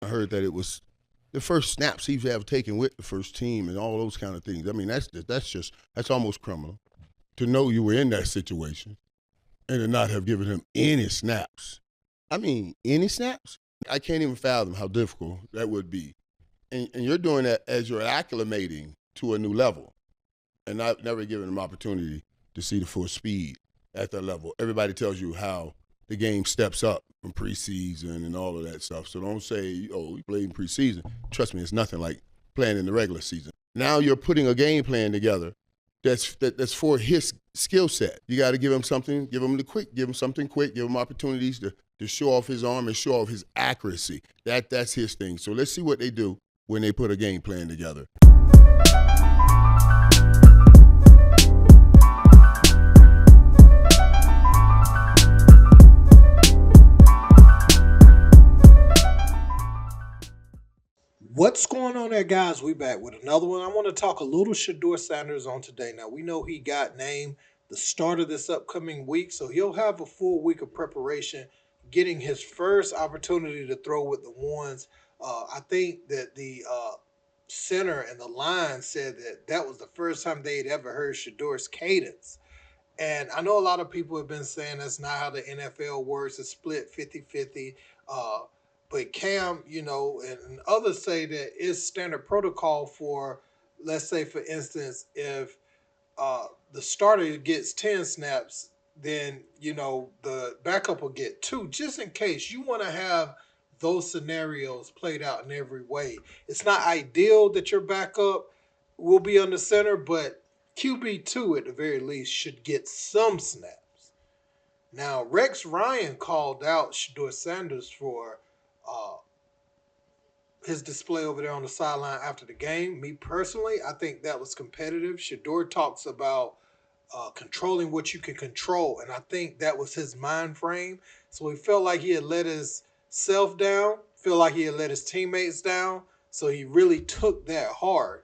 I heard that it was the first snaps he's ever taken with the first team and all those kind of things. I mean, that's almost criminal to know you were in that situation and to not have given him any snaps. I mean, any snaps? I can't even fathom how difficult that would be. And you're doing that as you're acclimating to a new level and not never giving him opportunity to see the full speed at that level. Everybody tells you how the game steps up from preseason and all of that stuff. So don't say, oh, we played in preseason. Trust me, it's nothing like playing in the regular season. Now you're putting a game plan together that's for his skill set. You got to give him something, give him something quick, give him opportunities to show off his arm and show off his accuracy. That's his thing. So let's see what they do when they put a game plan together. What's going on there, guys? We back with another one. I want to talk a little Shedeur Sanders on today. Now, we know he got named the starter this upcoming week, so he'll have a full week of preparation, getting his first opportunity to throw with the ones. I think that the center and the line said that was the first time they'd ever heard Shedeur's cadence. And I know a lot of people have been saying that's not how the NFL works. It's split 50-50. But Cam, and others say that it's standard protocol for, let's say, for instance, if the starter gets 10 snaps, then, the backup will get 2, just in case. You want to have those scenarios played out in every way. It's not ideal that your backup will be on the center, but QB2 at the very least should get some snaps. Now, Rex Ryan called out Shedeur Sanders for his display over there on the sideline after the game. Me personally, I think that was competitive. Shedeur talks about controlling what you can control, and I think that was his mind frame. So he felt like he had let his self down, felt like he had let his teammates down, so he really took that hard.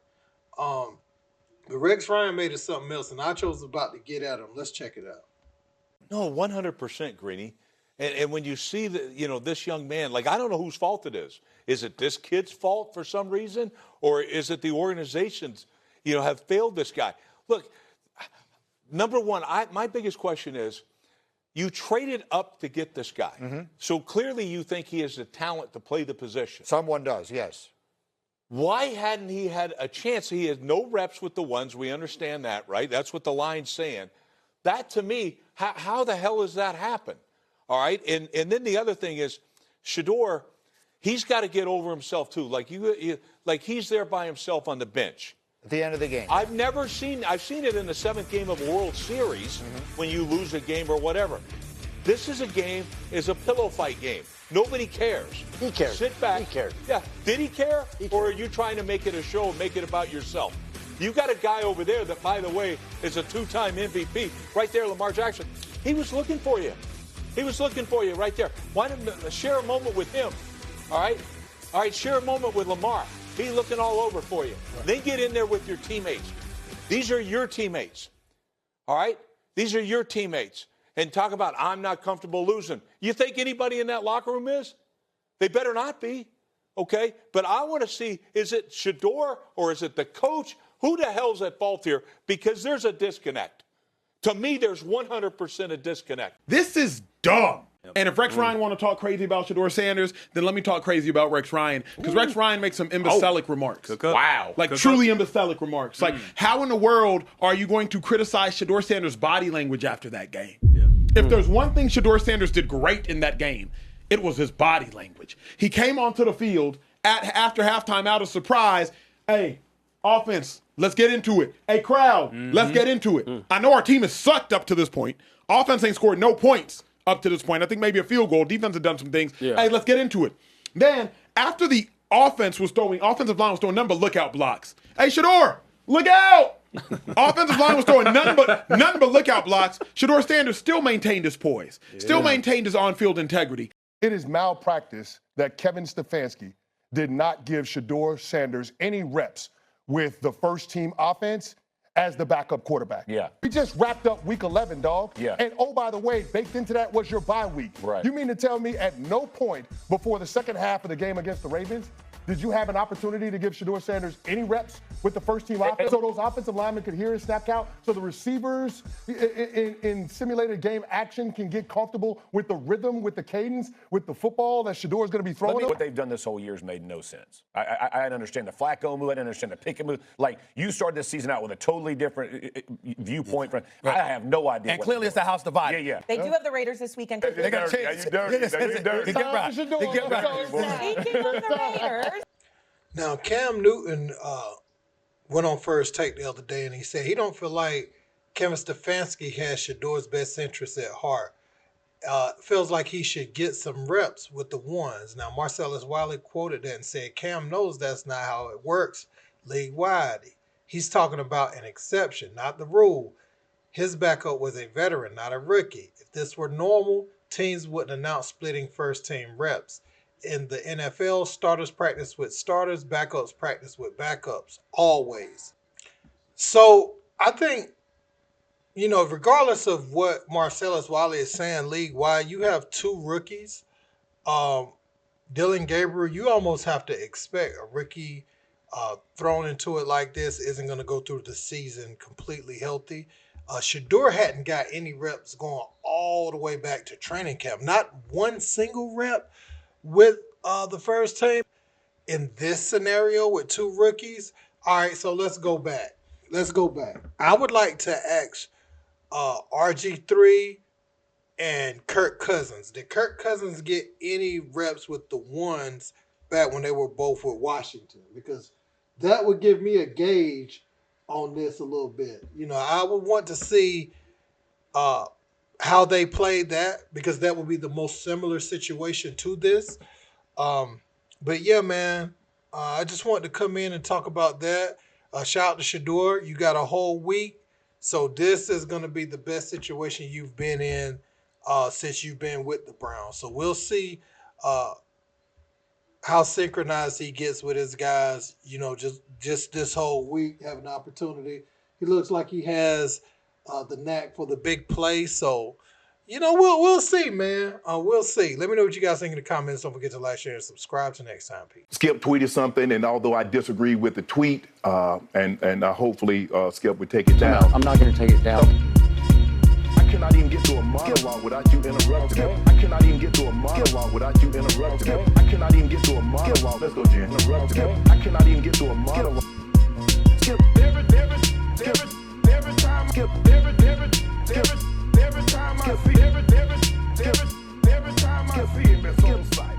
But Rex Ryan made it something else, and Nacho's was about to get at him. Let's check it out. No, 100%, Greeny. And when you see this young man, I don't know whose fault it is. Is it this kid's fault for some reason? Or is it the organizations, have failed this guy? Look, number one, my biggest question is, you traded up to get this guy. Mm-hmm. So clearly you think he has the talent to play the position. Someone does, yes. Why hadn't he had a chance? He had no reps with the ones. We understand that, right? That's what the line's saying. That, to me, how the hell does that happen? All right, and then the other thing is, Shedeur, he's got to get over himself too. Like he's there by himself on the bench at the end of the game. I've seen it in the 7th game of a World Series when you lose a game or whatever. This is a pillow fight game. Nobody cares. He cares. Sit back. He cared. Yeah. Did he care? Or are you trying to make it a show and make it about yourself? You got a guy over there that, by the way, is a 2-time MVP. Right there, Lamar Jackson. He was looking for you. He was looking for you right there. Why don't you share a moment with him? All right, share a moment with Lamar. He's looking all over for you. Right. Then get in there with your teammates. These are your teammates. All right? These are your teammates. And talk about, I'm not comfortable losing. You think anybody in that locker room is? They better not be. Okay? But I want to see, is it Shedeur or is it the coach? Who the hell's at fault here? Because there's a disconnect. To me, there's 100% a disconnect. This is dumb. And if Rex Ryan want to talk crazy about Shedeur Sanders, then let me talk crazy about Rex Ryan. Because Rex Ryan makes some imbecilic remarks. Wow. Truly imbecilic remarks. Like, how in the world are you going to criticize Shedeur Sanders' body language after that game? Yeah. If there's one thing Shedeur Sanders did great in that game, it was his body language. He came onto the field after halftime out of surprise. Hey, offense, let's get into it. Hey, crowd, let's get into it. I know our team has sucked up to this point. Offense ain't scored no points up to this point. I think maybe a field goal. Defense had done some things. Yeah. Hey, let's get into it. Then, after the offensive line was throwing nothing but lookout blocks. Hey, Shedeur, look out! Offensive line was throwing nothing but lookout blocks. Shedeur Sanders still maintained his poise, still maintained his on-field integrity. It is malpractice that Kevin Stefanski did not give Shedeur Sanders any reps with the first-team offense as the backup quarterback. Yeah. We just wrapped up week 11, dog. Yeah. And oh, by the way, baked into that was your bye week. Right. You mean to tell me at no point before the second half of the game against the Ravens did you have an opportunity to give Shedeur Sanders any reps with the first team offense so those offensive linemen could hear his snap count, so the receivers in simulated game action can get comfortable with the rhythm, with the cadence, with the football that Shedeur is going to be throwing? What they've done this whole year has made no sense. I understand the Flacco move. I understand the Pickett move. Like, you started this season out with a totally different viewpoint. Right. I have no idea. And clearly it's a house divided. Yeah. They do have the Raiders this weekend. They got a chance. You dirty. Get right. Speaking of the Raiders. Now, Cam Newton went on First Take the other day, and he said he don't feel like Kevin Stefanski has Shedeur's best interests at heart. Feels like he should get some reps with the ones. Now, Marcellus Wiley quoted that and said, Cam knows that's not how it works league-wide. He's talking about an exception, not the rule. His backup was a veteran, not a rookie. If this were normal, teams wouldn't announce splitting first-team reps. In the NFL, starters practice with starters, backups practice with backups, always. So I think, regardless of what Marcellus Wiley is saying league-wide, you have two rookies. Dylan Gabriel, you almost have to expect a rookie thrown into it like this isn't going to go through the season completely healthy. Shedeur hadn't got any reps going all the way back to training camp. Not one single rep with the first team in this scenario with two rookies. All right, so let's go back. I would like to ask RG3 and Kirk Cousins. Did Kirk Cousins get any reps with the ones back when they were both with Washington? Because that would give me a gauge on this a little bit. I would want to see how they played that, because that would be the most similar situation to this. But yeah, man, I just wanted to come in and talk about that. Shout out to Shedeur. You got a whole week. So this is going to be the best situation you've been in since you've been with the Browns. So we'll see how synchronized he gets with his guys, just this whole week, have an opportunity. He looks like he has the knack for the big play. So, we'll see, man. We'll see. Let me know what you guys think in the comments. Don't forget to like, share, and subscribe. Till next time, Pete. Skip tweeted something, and although I disagree with the tweet, and hopefully Skip would take it down. No, I'm not going to take it down. I cannot even get to a monologue without you interrupting. Okay. I cannot even get to a monologue without you interrupting. Okay. I cannot even get to a monologue. Let's go, Jen. Interrupting. Okay. I cannot even get to a monologue. Skip. Every time I see, every time I see him, it's on sight.